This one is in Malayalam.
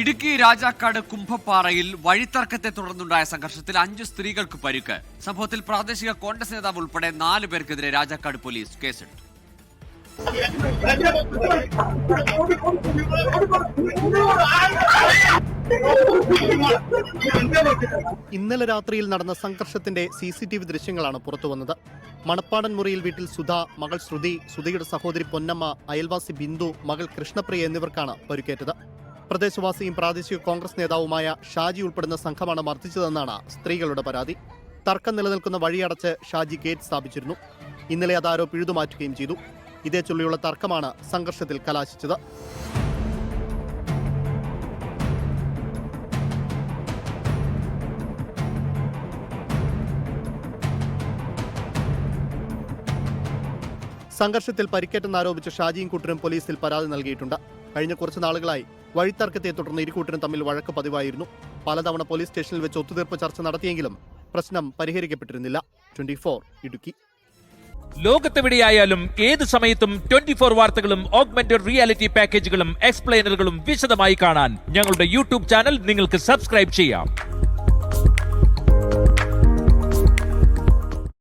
ഇടുക്കി രാജാക്കാട് കുംഭപ്പാറയിൽ വഴിത്തർക്കത്തെ തുടർന്നുണ്ടായ സംഘർഷത്തിൽ 5 സ്ത്രീകൾക്ക് പരിക്ക്. സംഭവത്തിൽ പ്രാദേശിക കോൺഗ്രസ് നേതാവ് ഉൾപ്പെടെ 4 പേർക്കെതിരെ രാജാക്കാട് പോലീസ് കേസെടുത്തു. ഇന്നലെ രാത്രിയിൽ നടന്ന സംഘർഷത്തിന്റെ CCTV ദൃശ്യങ്ങളാണ് പുറത്തുവന്നത്. മണപ്പാടൻ മുറിയിൽ വീട്ടിൽ സുധ, മകൾ ശ്രുതി, ശ്രുതിയുടെ സഹോദരി പൊന്നമ്മ, അയൽവാസി ബിന്ദു, മകൾ കൃഷ്ണപ്രിയ എന്നിവർക്കാണ് പരിക്കേറ്റത്. പ്രദേശവാസിയും പ്രാദേശിക കോൺഗ്രസ് നേതാവുമായ ഷാജി ഉൾപ്പെടുന്ന സംഘമാണ് മർദ്ദിച്ചതെന്നാണ് സ്ത്രീകളുടെ പരാതി. തർക്കം നിലനിൽക്കുന്ന വഴിയടച്ച് ഷാജി ഗേറ്റ് സ്ഥാപിച്ചിരുന്നു. ഇന്നലെ അതാരോ പിഴുതുമാറ്റുകയും ചെയ്തു. ഇതേ ചൊല്ലിയുള്ള തർക്കമാണ് സംഘർഷത്തിൽ കലാശിച്ചത്. സംഘർഷത്തിൽ പരിക്കേറ്റെന്നാരോപിച്ച് ഷാജിയും കൂട്ടരും പോലീസിൽ പരാതി നൽകിയിട്ടുണ്ട്. കഴിഞ്ഞ കുറച്ച് നാളുകളായി വഴിത്തർക്കത്തെ തുടർന്ന് ഇരുകൂട്ടരും തമ്മിൽ വഴക്ക് പതിവായിരുന്നു. പലതവണ പോലീസ് സ്റ്റേഷനിൽ വെച്ച് ഒത്തുതീർപ്പ് ചർച്ച നടത്തിയെങ്കിലും പ്രശ്നം പരിഹരിക്കപ്പെട്ടിരുന്നില്ല. 24 ഇടുക്കി. ലോകത്തെവിടെയായാലും ഏത് സമയത്തും 24 വാർത്തകളും ഓഗ്മെന്റഡ് റിയാലിറ്റി പാക്കേജുകളും എക്സ്പ്ലെയിനറുകളും വിശദമായി കാണാൻ ഞങ്ങളുടെ യൂട്യൂബ് ചാനൽ നിങ്ങൾക്ക് സബ്സ്ക്രൈബ് ചെയ്യാം.